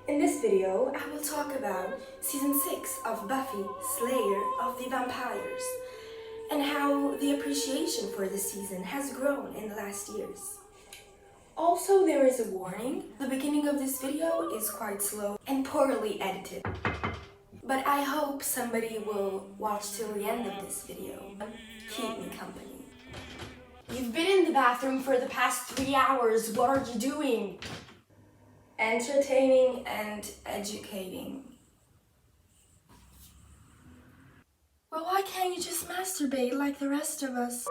In this video, I will talk about Season 6 of Buffy, Slayer of the Vampires, and how the appreciation for this season has grown in the last years. Also, there is a warning. The beginning of this video is quite slow and poorly edited. But I hope somebody will watch till the end of this video. Keep me company. You've been in the bathroom for the past 3 hours. What are you doing? Entertaining and educating. Well, why can't you just masturbate like the rest of us?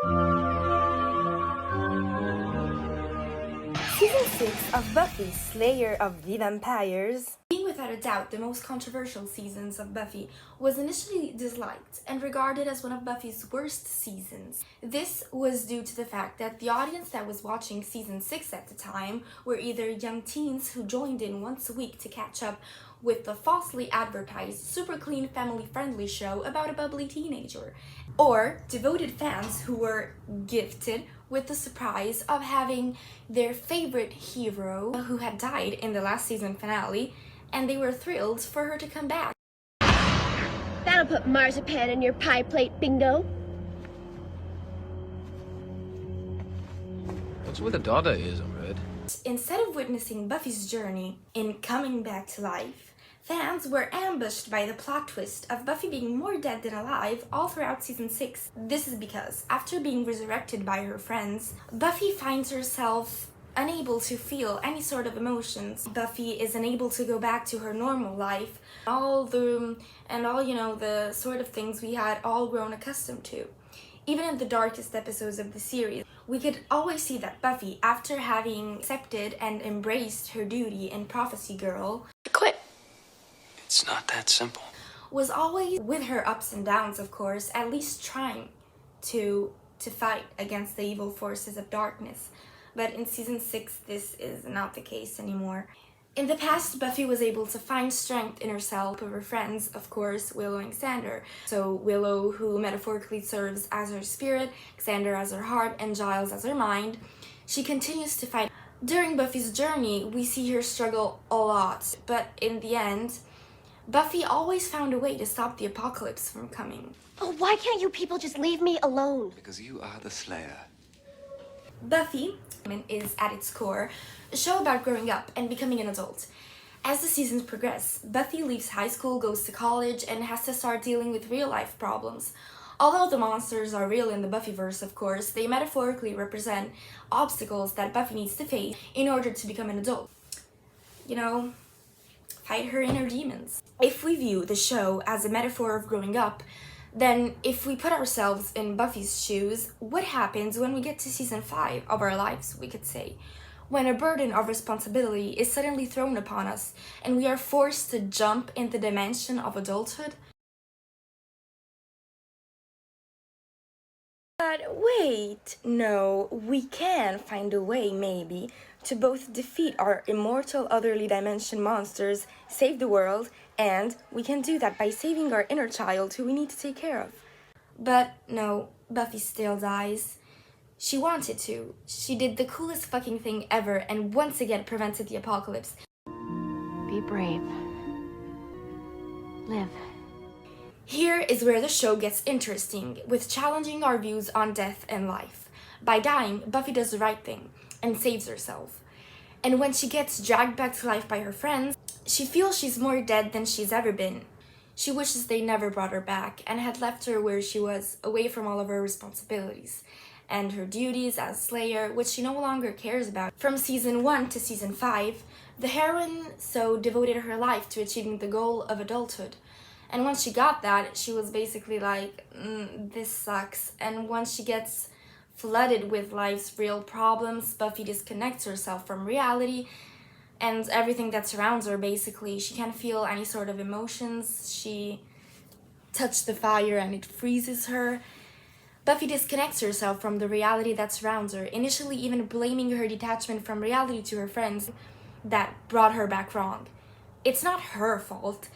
Season 6 of Buffy, Slayer of the Vampires. Being without a doubt the most controversial seasons of Buffy, was initially disliked and regarded as one of Buffy's worst seasons. This was due to the fact that the audience that was watching Season 6 at the time were either young teens who joined in once a week to catch up with the falsely advertised super clean family-friendly show about a bubbly teenager, or devoted fans who were gifted with the surprise of having their favorite hero who had died in the last season finale, and they were thrilled for her to come back. That'll put marzipan in your pie plate, bingo. What's with the dada ears on red? Instead of witnessing Buffy's journey in coming back to life, fans were ambushed by the plot twist of Buffy being more dead than alive all throughout Season 6. This is because, after being resurrected by her friends, Buffy finds herself unable to feel any sort of emotions. Buffy is unable to go back to her normal life, all the sort of things we had all grown accustomed to. Even in the darkest episodes of the series, we could always see that Buffy, after having accepted and embraced her duty in Prophecy Girl, quit. It's not that simple. Was always, with her ups and downs of course, at least trying to fight against the evil forces of darkness. But in Season 6, this is not the case anymore. In the past, Buffy was able to find strength in herself with her friends, of course, Willow and Xander. So Willow, who metaphorically serves as her spirit, Xander as her heart, and Giles as her mind. She continues to fight. During Buffy's journey, we see her struggle a lot, but in the end, Buffy always found a way to stop the apocalypse from coming. Oh, why can't you people just leave me alone? Because you are the Slayer. Buffy is, at its core, a show about growing up and becoming an adult. As the seasons progress, Buffy leaves high school, goes to college, and has to start dealing with real-life problems. Although the monsters are real in the Buffyverse, of course, they metaphorically represent obstacles that Buffy needs to face in order to become an adult. You know, fight her inner demons. If we view the show as a metaphor of growing up, then if we put ourselves in Buffy's shoes, what happens when we get to Season 5 of our lives, we could say? When a burden of responsibility is suddenly thrown upon us and we are forced to jump in the dimension of adulthood? But wait, no, we can find a way, maybe, to both defeat our immortal otherly dimension monsters, save the world, and we can do that by saving our inner child who we need to take care of. But no, Buffy still dies. She wanted to. She did the coolest fucking thing ever and once again prevented the apocalypse. Be brave. Live. Here is where the show gets interesting, with challenging our views on death and life. By dying, Buffy does the right thing and saves herself. And when she gets dragged back to life by her friends, she feels she's more dead than she's ever been. She wishes they never brought her back and had left her where she was, away from all of her responsibilities and her duties as Slayer, which she no longer cares about. From Season 1 to Season 5, the heroine so devoted her life to achieving the goal of adulthood. And once she got that, she was basically like, this sucks. And once she gets flooded with life's real problems, Buffy disconnects herself from reality and everything that surrounds her, basically. She can't feel any sort of emotions. She touched the fire and it freezes her. Buffy disconnects herself from the reality that surrounds her, initially even blaming her detachment from reality to her friends that brought her back wrong. It's not her fault.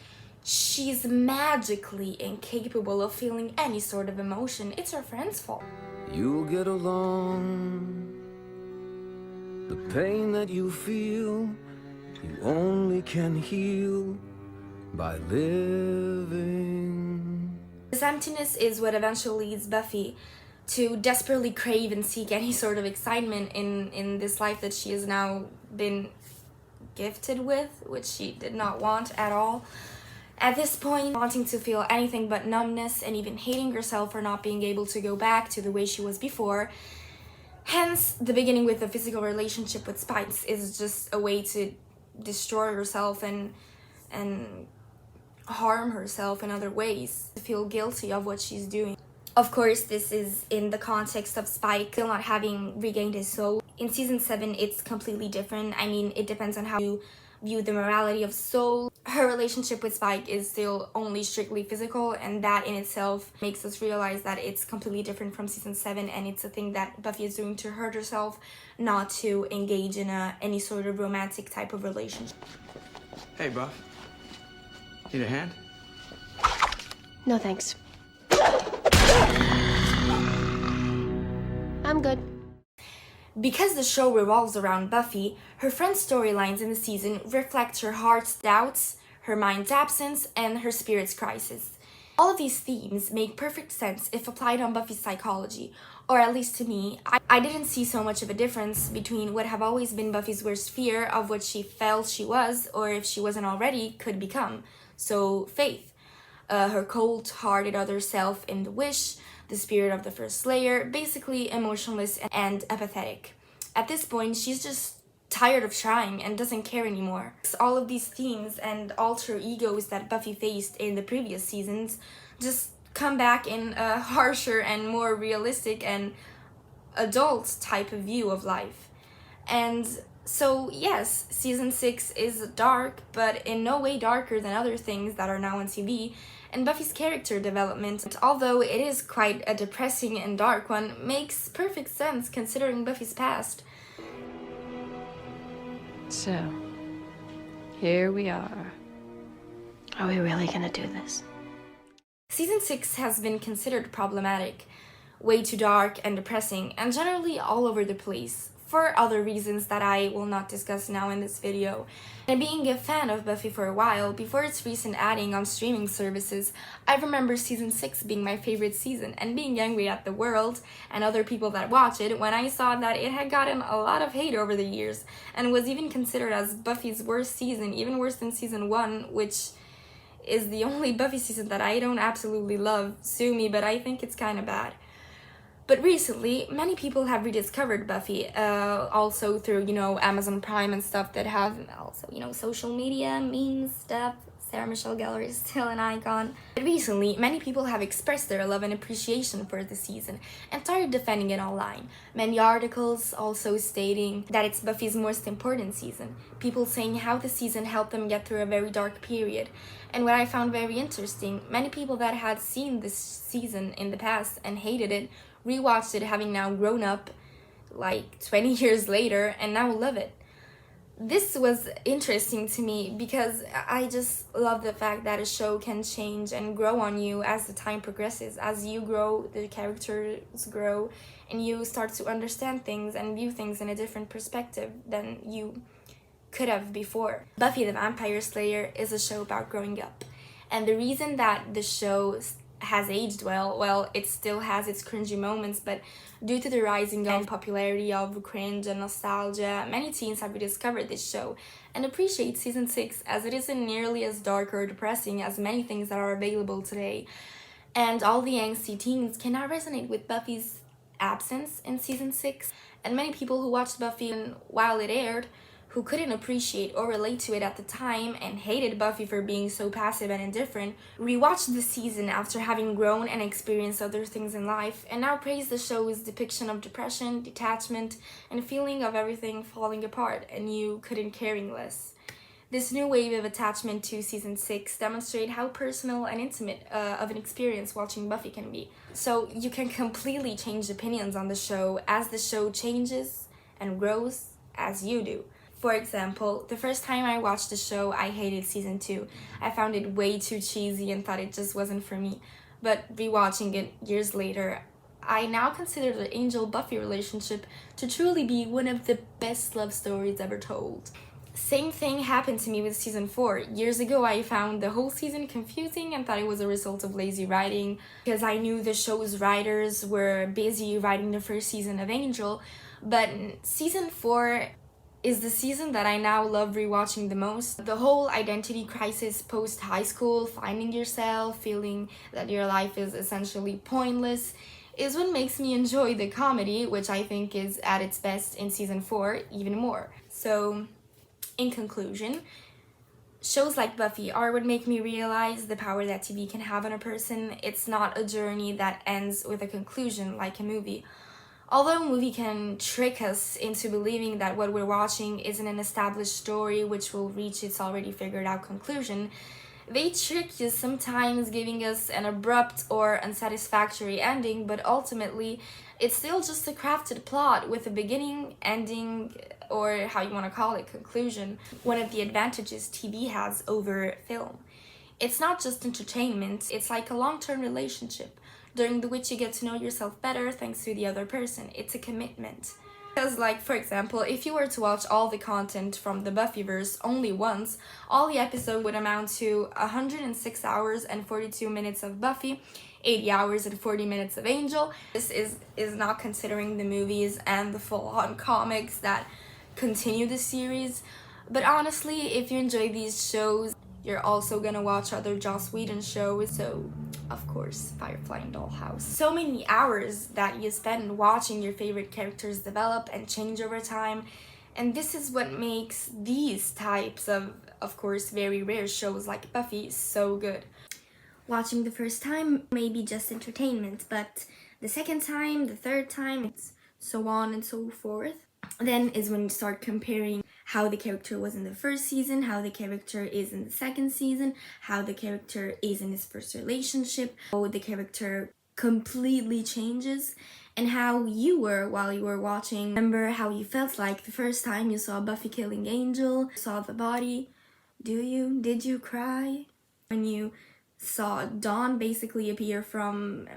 She's magically incapable of feeling any sort of emotion. It's her friend's fault. You'll get along. The pain that you feel You only can heal by living. This emptiness is what eventually leads Buffy to desperately crave and seek any sort of excitement in this life that she has now been gifted with, which she did not want at all. At this point, wanting to feel anything but numbness and even hating herself for not being able to go back to the way she was before. Hence, the beginning with a physical relationship with Spike is just a way to destroy herself and harm herself in other ways, to feel guilty of what she's doing. Of course, this is in the context of Spike still not having regained his soul. In season 7, it's completely different. I mean, it depends on how you view the morality of soul. Her relationship with Spike is still only strictly physical, and that in itself makes us realize that it's completely different from season 7, and it's a thing that Buffy is doing to hurt herself, not to engage in any sort of romantic type of relationship. Hey, Buff. Need a hand? No thanks. I'm good. Because the show revolves around Buffy, her friends' storylines in the season reflect her heart's doubts, her mind's absence, and her spirit's crisis. All of these themes make perfect sense if applied on Buffy's psychology, or at least to me. I didn't see so much of a difference between what have always been Buffy's worst fear of what she felt she was, or if she wasn't already, could become. So, Faith, her cold-hearted other self in The Wish, the spirit of the first Slayer, basically emotionless and apathetic. At this point, she's just tired of trying and doesn't care anymore. All of these themes and alter egos that Buffy faced in the previous seasons just come back in a harsher and more realistic and adult type of view of life. And so, yes, season 6 is dark, but in no way darker than other things that are now on TV. And Buffy's character development, although it is quite a depressing and dark one, makes perfect sense considering Buffy's past. So, here we are. Are we really gonna do this? Season 6 has been considered problematic, way too dark and depressing, and generally all over the place, for other reasons that I will not discuss now in this video. And being a fan of Buffy for a while, before its recent adding on streaming services, I remember season 6 being my favorite season, and being angry at the world and other people that watch it when I saw that it had gotten a lot of hate over the years, and was even considered as Buffy's worst season, even worse than season 1, which is the only Buffy season that I don't absolutely love. Sue me, but I think it's kinda bad. But recently, many people have rediscovered Buffy, also through, Amazon Prime and stuff that have also, social media, memes, stuff. Sarah Michelle Gellar is still an icon. But recently, many people have expressed their love and appreciation for the season and started defending it online. Many articles also stating that it's Buffy's most important season. People saying how the season helped them get through a very dark period. And what I found very interesting, many people that had seen this season in the past and hated it rewatched it having now grown up like 20 years later and now love it. This was interesting to me because I just love the fact that a show can change and grow on you as the time progresses. As you grow, the characters grow, and you start to understand things and view things in a different perspective than you could have before. Buffy the Vampire Slayer is a show about growing up. And the reason that the show has aged well, it still has its cringy moments, but due to the rising of popularity of cringe and nostalgia, many teens have rediscovered this show and appreciate season 6 as it isn't nearly as dark or depressing as many things that are available today. And all the angsty teens can now resonate with Buffy's absence in season 6, and many people who watched Buffy while it aired, who couldn't appreciate or relate to it at the time and hated Buffy for being so passive and indifferent, rewatched the season after having grown and experienced other things in life, and now praise the show's depiction of depression, detachment, and feeling of everything falling apart and you couldn't caring less. This new wave of attachment to season 6 demonstrate how personal and intimate of an experience watching Buffy can be. So you can completely change opinions on the show as the show changes and grows as you do. For example, the first time I watched the show, I hated season 2. I found it way too cheesy and thought it just wasn't for me. But rewatching it years later, I now consider the Angel-Buffy relationship to truly be one of the best love stories ever told. Same thing happened to me with season 4. Years ago, I found the whole season confusing and thought it was a result of lazy writing because I knew the show's writers were busy writing the first season of Angel. But season 4 is the season that I now love rewatching the most. The whole identity crisis post-high school, finding yourself, feeling that your life is essentially pointless, is what makes me enjoy the comedy, which I think is at its best in season 4 even more. So, in conclusion, shows like Buffy are what make me realize the power that TV can have on a person. It's not a journey that ends with a conclusion like a movie. Although a movie can trick us into believing that what we're watching isn't an established story which will reach its already figured out conclusion, they trick you sometimes, giving us an abrupt or unsatisfactory ending, but ultimately it's still just a crafted plot with a beginning, ending, or how you want to call it, conclusion. One of the advantages TV has over film. It's not just entertainment, it's like a long-term relationship, during which you get to know yourself better thanks to the other person. It's a commitment. Because, like, for example, if you were to watch all the content from the Buffyverse only once, all the episodes would amount to 106 hours and 42 minutes of Buffy, 80 hours and 40 minutes of Angel. This is not considering the movies and the full-on comics that continue the series. But honestly, if you enjoy these shows, you're also gonna watch other Joss Whedon shows, so of course, Firefly and Dollhouse. So many hours that you spend watching your favorite characters develop and change over time, and this is what makes these types of course, very rare shows like Buffy so good. Watching the first time may be just entertainment, but the second time, the third time, it's so on and so forth. Then is when you start comparing how the character was in the first season, how the character is in the second season, how the character is in his first relationship, how the character completely changes, and how you were while you were watching. Remember how you felt like the first time you saw Buffy killing Angel, saw the body. Did you cry? When you saw Dawn basically appear from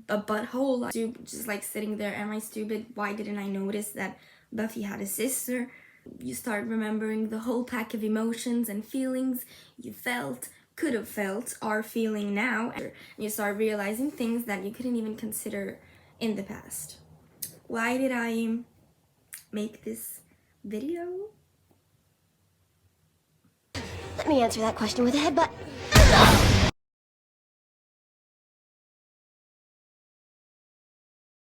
a butthole, just like sitting there, am I stupid? Why didn't I notice that Buffy had a sister? You start remembering the whole pack of emotions and feelings you felt, could have felt, are feeling now. And you start realizing things that you couldn't even consider in the past. Why did I make this video? Let me answer that question with a headbutt.